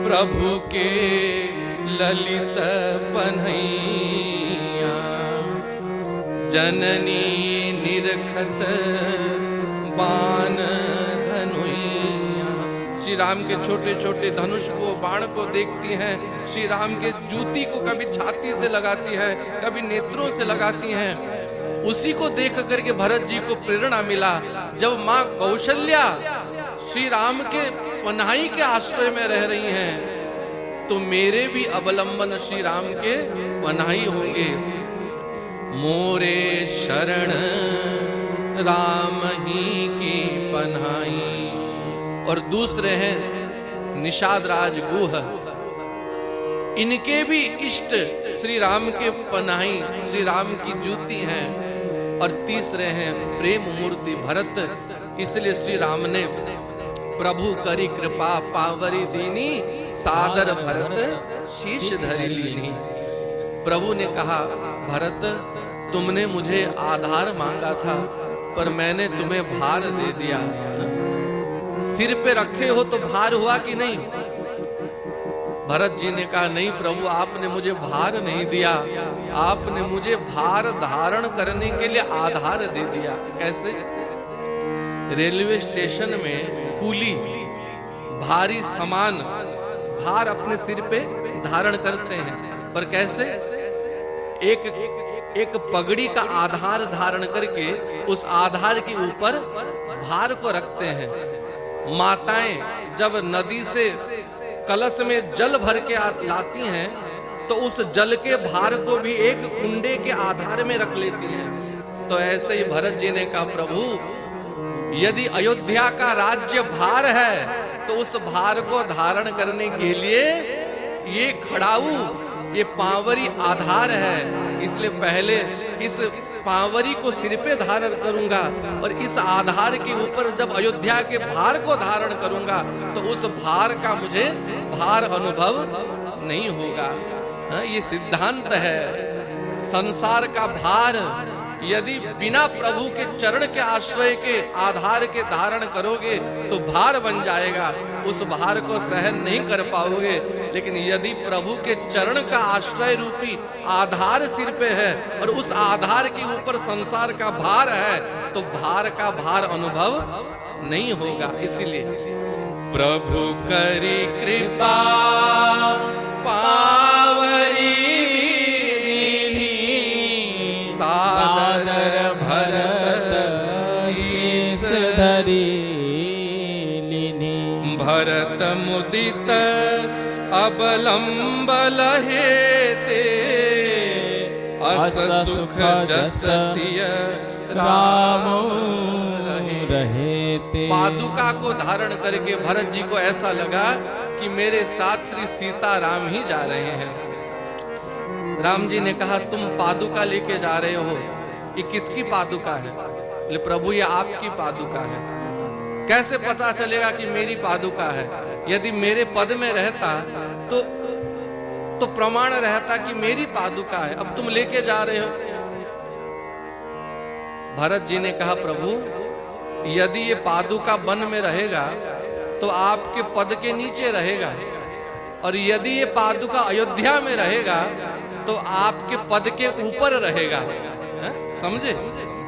प्रभु के ललित पन्हैया। जननी निरखत बाण धनुइया। श्री राम के छोटे छोटे धनुष को, बाण को देखती हैं, श्री राम के जूती को कभी छाती से लगाती है, कभी नेत्रों से लगाती हैं। उसी को देख करके भरत जी को प्रेरणा मिला, जब माँ कौशल्या श्री राम के पनाही के आश्रय में रह रही हैं, तो मेरे भी अवलंबन श्री राम के पनाही होंगे। मोरे शरण राम ही की पनाही। और दूसरे हैं निषाद राज गुह, इनके भी इष्ट श्री राम के पनाही, श्री राम की जूती हैं। और तीसरे हैं प्रेम मूर्ति भरत। इसलिए श्री राम ने प्रभु करी कृपा पावरी दीनी, सादर भरत शीश धरी लीनी। प्रभु ने कहा, भरत तुमने मुझे आधार मांगा था पर मैंने तुम्हें भार दे दिया। सिर पे रखे हो तो भार हुआ कि नहीं? भरत जी ने कहा, नहीं प्रभु, आपने मुझे भार नहीं दिया, आपने मुझे भार धारण करने के लिए आधार दे दिया। कैसे? रेलवे स्टेशन में कूली भारी सामान भार अपने सिर पे धारण करते हैं, पर कैसे? एक पगड़ी का आधार धारण करके उस आधार के ऊपर भार को रखते हैं। माताएं जब नदी से कलश में जल भर के लाती हैं तो उस जल के भार को भी एक कुंडे के आधार में रख लेती हैं। तो ऐसे ही भरत जी ने कहा, प्रभु यदि अयोध्या का राज्य भार है तो उस भार को धारण करने के लिए ये खड़ाऊ, ये पांवरी आधार है, इसलिए पहले इस पांवरी को सिर पे धारण करूंगा और इस आधार के ऊपर जब अयोध्या के भार को धारण करूंगा तो उस भार का मुझे भार अनुभव नहीं होगा। हाँ, ये सिद्धांत है। संसार का भार यदि बिना प्रभु के चरण के आश्रय के आधार के धारण करोगे तो भार बन जाएगा, उस भार को सहन नहीं कर पाओगे। लेकिन यदि प्रभु के चरण का आश्रय रूपी आधार सिर पे है और उस आधार के ऊपर संसार का भार है तो भार का भार अनुभव नहीं होगा। इसीलिए प्रभु करी कृपा पावरी सादर भरत शीस धरी लीनी। भरत मुदित अबलंब लहेते अस सुख जस सिय राम रहते। पादुका को धारण करके भरत जी को ऐसा लगा कि मेरे साथ श्री सीताराम ही जा रहे हैं। राम जी ने कहा, तुम पादुका लेके जा रहे हो, ये किसकी पादुका है? बोले प्रभु ये आपकी पादुका है। कैसे पता चलेगा कि मेरी पादुका है? यदि मेरे पद में रहता तो प्रमाण रहता कि मेरी पादुका है, अब तुम लेके जा रहे हो। भरत जी ने कहा, प्रभु यदि ये पादुका वन में रहेगा तो आपके पद के नीचे रहेगा, और यदि ये पादुका अयोध्या में रहेगा तो आपके पद के ऊपर रहेगा। समझे?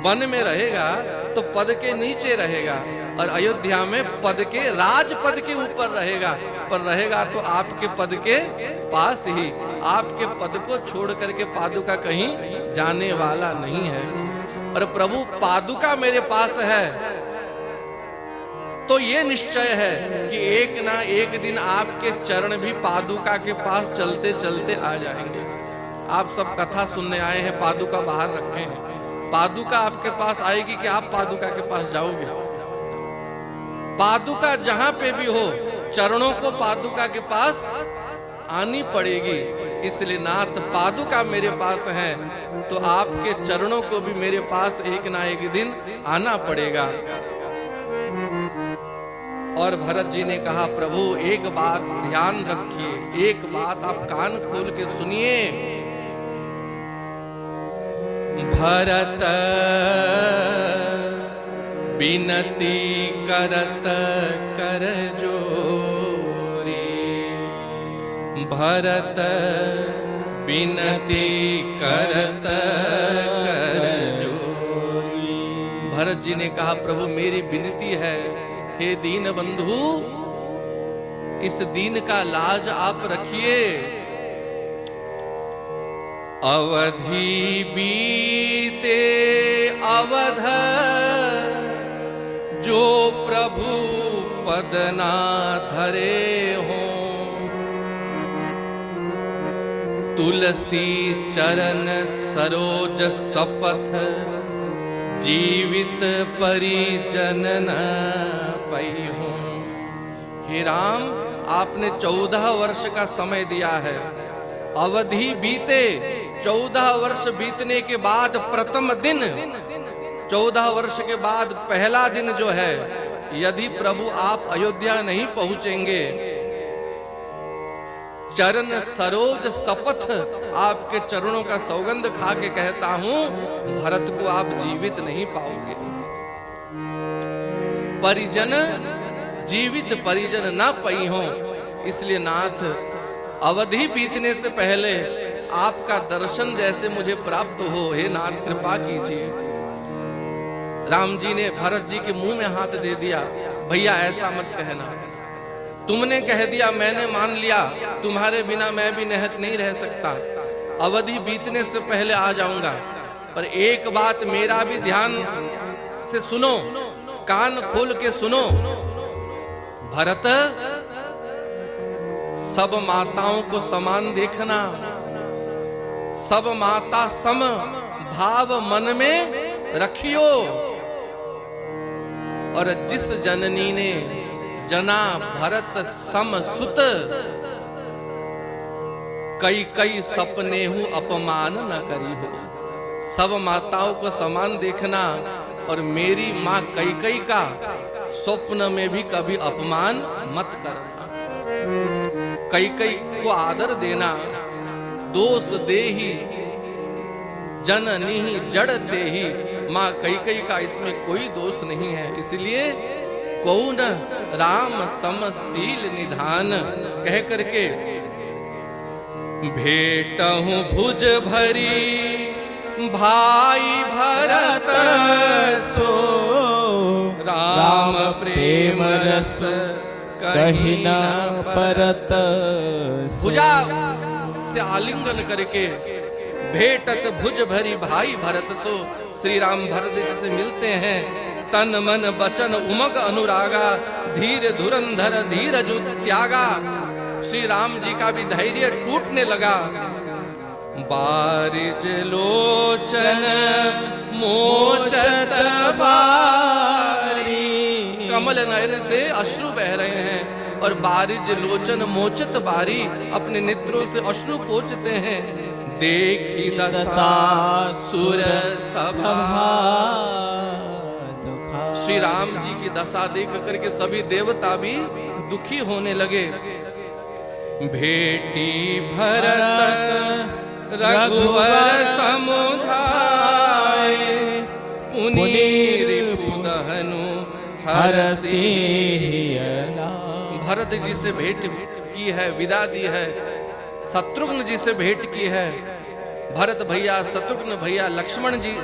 वन में रहेगा तो पद के नीचे रहेगा और अयोध्या में पद के राजपद के ऊपर रहेगा, पर रहेगा तो आपके पद के पास ही। आपके पद को छोड़ करके पादुका कहीं जाने वाला नहीं है। और प्रभु पादुका मेरे पास है तो ये निश्चय है कि एक ना एक दिन आपके चरण भी पादुका के पास चलते चलते आ जाएंगे। आप सब कथा सुनने आए हैं, पादुका बाहर रखे हैं, पादुका आपके पास आएगी कि आप पादुका के पास जाओगे? पादुका जहां पे भी हो, चरणों को पादुका के पास आनी पड़ेगी। इसलिए नाथ पादुका मेरे पास है तो आपके चरणों को भी मेरे पास एक ना एक दिन आना पड़ेगा। और भरत जी ने कहा, प्रभु एक बात ध्यान रखिए, एक बात आप कान खोल के सुनिए। भरत बिनती करत कर जोरी। भरत बिनती करत कर जोरी। भरत जी ने कहा, प्रभु मेरी विनती है, हे दीन बंधु इस दीन का लाज आप रखिए। अवधि बीते अवध जो प्रभु पद ना धरे हो। तुलसी चरण सरोज सपथ जीवित परिजन न पई हो। हे राम, आपने 14 वर्ष का समय दिया है। अवधि बीते, 14 वर्ष बीतने के बाद प्रथम दिन, 14 वर्ष के बाद पहला दिन जो है, यदि प्रभु आप अयोध्या नहीं पहुंचेंगे चरण सरोज शपथ, आपके चरणों का सौगंध खा के कहता हूं, भरत को आप जीवित नहीं पाओगे। परिजन जीवित परिजन ना पई हो, इसलिए नाथ अवधि बीतने से पहले आपका दर्शन जैसे मुझे प्राप्त हो, हे नाथ कृपा कीजिए। राम जी ने भरत जी के मुंह में हाथ दे दिया, भैया ऐसा मत कहना, तुमने कह दिया मैंने मान लिया, तुम्हारे बिना मैं भी नहीं रह सकता, अवधि बीतने से पहले आ जाऊंगा, पर एक बात मेरा भी ध्यान से सुनो, कान खोल के सुनो। भरत, सब माताओं को समान देखना, सब माता सम भाव मन में रखियो, और जिस जननी ने जना भरत सम सुत, कई कई सपने हूं अपमान न करी हो। सब माताओं को समान देखना, और मेरी मां कैकई का स्वप्न में भी कभी अपमान मत करना। कैकई को आदर देना, दोष देही जननी जड़ देही, मां कैकई का इसमें कोई दोष नहीं है। इसलिए कौन राम समशील निधान कह करके भेटहूं भुज भरी भाई भरत सो, राम प्रेम रस कही न परत। भुजा से आलिंगन करके भेटत भुज भरी भाई भरत सो, श्री राम भरत जी से मिलते हैं, तन मन बचन उमग अनुरागा, धीर धुरंधर धीरज त्यागा। श्री राम जी का भी धैर्य टूटने लगा। बारिज लोचन मोचत बारी, कमल नयन से अश्रु बह रहे हैं, और बारिज लोचन मोचत बारी, अपने नेत्रों से अश्रु पोंछते हैं। देखी दशा सुर सभा, श्री राम जी की दशा देख करके सभी देवता भी दुखी होने लगे। भेटी भरत रघुवर समुझाए, पुनीर पुदहनु हरसी। भरत जी से भेंट की है, विदा दी है, शत्रुघ्न जी से भेंट की है। भरत भैया, शत्रुघ्न भैया, लक्ष्मण जी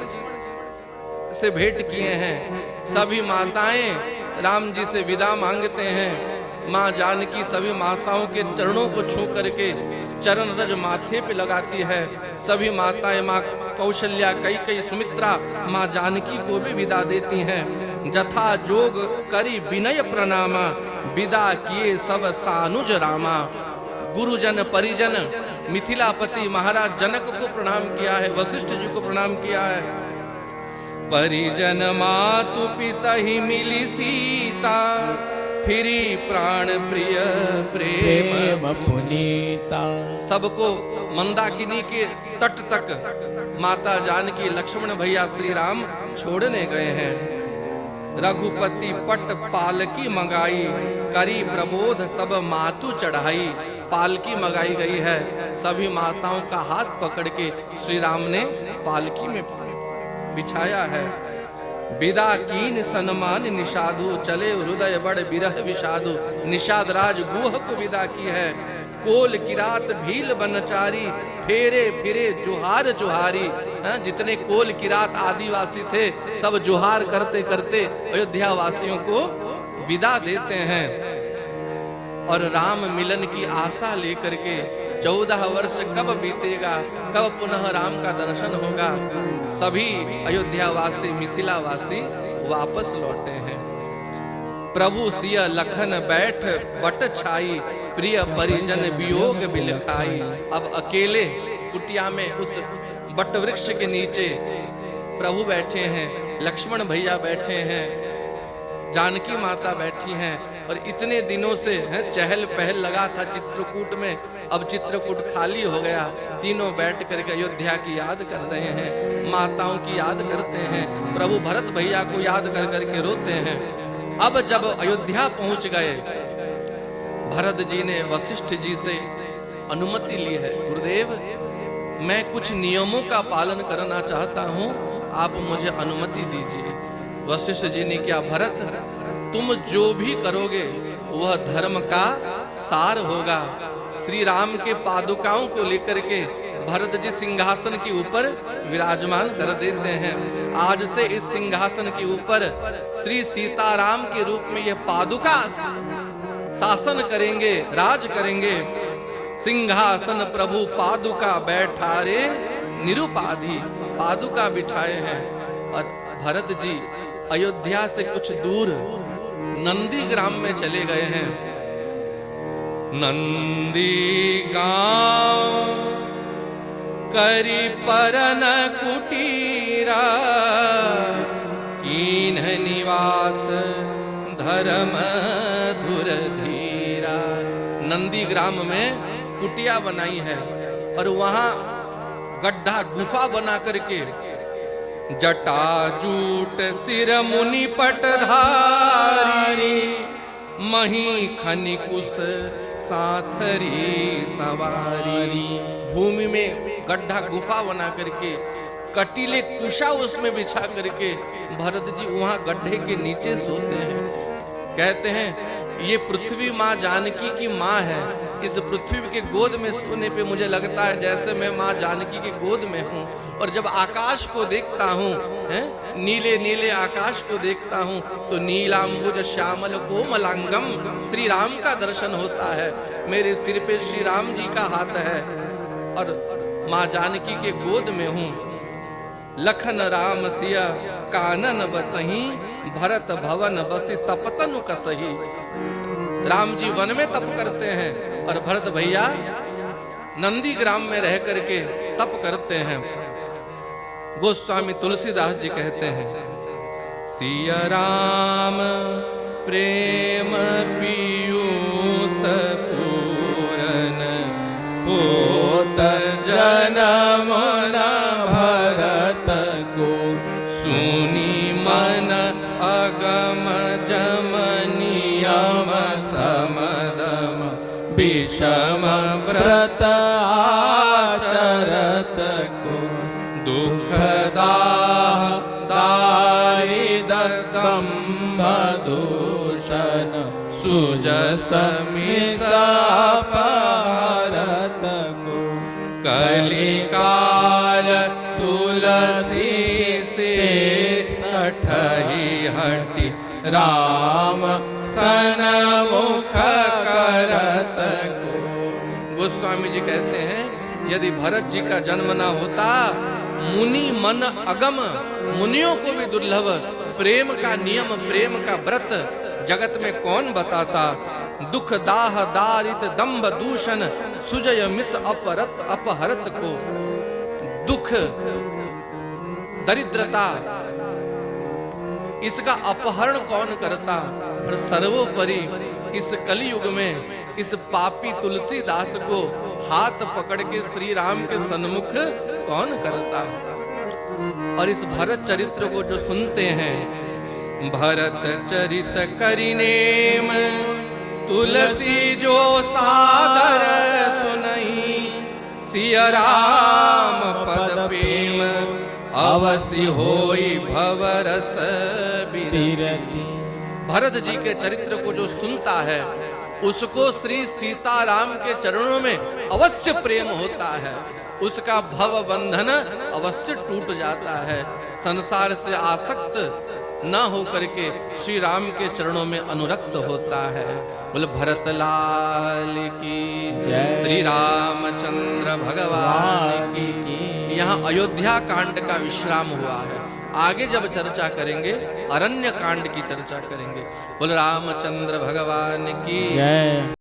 से भेंट किए हैं। सभी माताएं राम जी से विदा मांगते हैं। माँ जानकी सभी माताओं के चरणों को छू करके चरण रज माथे पे लगाती है। सभी माताएं, माँ कौशल्या, कैकेयी, सुमित्रा, माँ जानकी को भी विदा देती हैं। जथा जोग करी विनय प्रणामा, विदा किए सब सानुज रामा। गुरुजन परिजन मिथिलापति महाराज जनक को प्रणाम किया है, वशिष्ठ जी को प्रणाम किया है। परिजन मातु पिता ही मिली सीता, फिरी प्राण प्रिय प्रेम पुनीता। सबको मंदाकिनी के तट तक माता जानकी, लक्ष्मण भैया, श्री राम छोड़ने गए हैं। रघुपति पट पालकी मंगाई, करी प्रबोध सब मातु चढ़ाई। पालकी मंगाई गई है, सभी माताओं का हाथ पकड़ के श्री राम ने पालकी में बिछाया है। विदा कीन सन्मान निषादु, चले हृदय बड़ बिरह विषादु। निषाद राज गुह को विदा की है। कोल किरात भील बनचारी, फेरे फिरे जुहार जुहारी। जितने कोल किरात आदिवासी थे सब जुहार करते करते अयोध्या वासियों को विदा देते हैं। और राम मिलन की आशा लेकर के 14 वर्ष कब बीतेगा, कब पुनः राम का दर्शन होगा। सभी अयोध्या वासी, मिथिला वासी वापस लौटे हैं। प्रभु सिय लखन बैठ बट छाई, प्रिय परिजन वियोग बिलखाई। अब अकेले कुटिया में उस बट वृक्ष के नीचे प्रभु बैठे हैं, लक्ष्मण भैया बैठे हैं, जानकी माता बैठी हैं। और इतने दिनों से चहल पहल लगा था चित्रकूट में, अब चित्रकूट खाली हो गया। तीनों बैठ करके अयोध्या की याद कर रहे हैं, माताओं की याद करते हैं, प्रभु भरत भैया को याद कर करके रोते हैं। अब जब अयोध्या पहुंच गए, भरत जी ने वशिष्ठ जी से अनुमति ली है, गुरुदेव मैं कुछ नियमों का पालन करना चाहता हूं, आप मुझे अनुमति दीजिए। वशिष्ठ जी ने क्या, भरत तुम जो भी करोगे वह धर्म का सार होगा। श्री राम के पादुकाओं को लेकर के भरत जी सिंहासन के ऊपर विराजमान कर देते हैं। आज से इस सिंहासन के ऊपर श्री सीताराम के रूप में यह पादुका शासन करेंगे, राज करेंगे। सिंहासन प्रभु पादुका बैठारे निरुपाधि, पादुका बिठाए हैं। और भरत जी अयोध्या से कुछ दूर नंदी ग्राम में चले गए हैं। नंदी गांव करी परन कुटीरा, कीन्ह निवास धर्म धुर धीरा। नंदी ग्राम में कुटिया बनाई है और वहां गड्ढा गुफा बना करके जटाजूट सिर मुनि पटधारी, मही खनिकुश साथरी सवारी। भूमि में गड्ढा गुफा बना करके कटीले कुशा उसमें बिछा करके भरत जी वहां गड्ढे के नीचे सोते हैं। कहते हैं ये पृथ्वी माँ जानकी की माँ है। इस पृथ्वी के गोद में सोने पे मुझे लगता है जैसे मैं माँ जानकी के गोद में हूँ। और जब आकाश को देखता हूँ, नीले नीले आकाश को देखता हूँ, तो नीलांबुज श्यामल कोमलांगम श्री राम का दर्शन होता है। मेरे सिर पे श्री राम जी का हाथ है और माँ जानकी के गोद में हूँ। लखन राम सिया कानन बसही, भरत भवन बसी तपतनु कसही। राम जी वन में तप करते हैं और भरत भैया नंदी ग्राम में रह करके तप करते हैं। गोस्वामी तुलसीदास जी कहते हैं, सिया राम प्रेम पीयूष पूरन, होत जन्म न भरत को, सुनी मन अगम जम नियम समदम, विषम व्रत आचरत को, दुखदाह दारिद दंभ दूषण, सुजस मिस अपहरत को, कलिकाल तुलसी से सठही हटि, राम सन्मुख करत को। गोस्वामी जी कहते हैं यदि भरत जी का जन्म ना होता, मुनि मन अगम, मुनियों को भी दुर्लभ प्रेम का नियम, प्रेम का व्रत जगत में कौन बताता। दुख दाह दारित दंभ दूषण, सुजय मिस अपहरत को। दुख दरिद्रता इसका अपहरण कौन करता। और सर्वोपरि इस कलयुग में इस पापी तुलसीदास को हाथ पकड़ के श्री राम के सन्मुख कौन करता। और इस भरत चरित्र को जो सुनते हैं, भरत चरित करिनेम, तुलसी जो सादर सुनई, सिया राम पद प्रेम, अवश्य होई भवरस बिरती। भरत जी के चरित्र को जो सुनता है उसको श्री सीताराम के चरणों में अवश्य प्रेम होता है, उसका भव बंधन अवश्य टूट जाता है। संसार से आसक्त न हो करके श्री राम के चरणों में अनुरक्त होता है। बोले भरत लाल की जय, श्री रामचंद्र भगवान की। यहाँ अयोध्या कांड का विश्राम हुआ है। आगे जब चर्चा करेंगे अरण्य कांड की चर्चा करेंगे। बोले रामचंद्र भगवान की जय।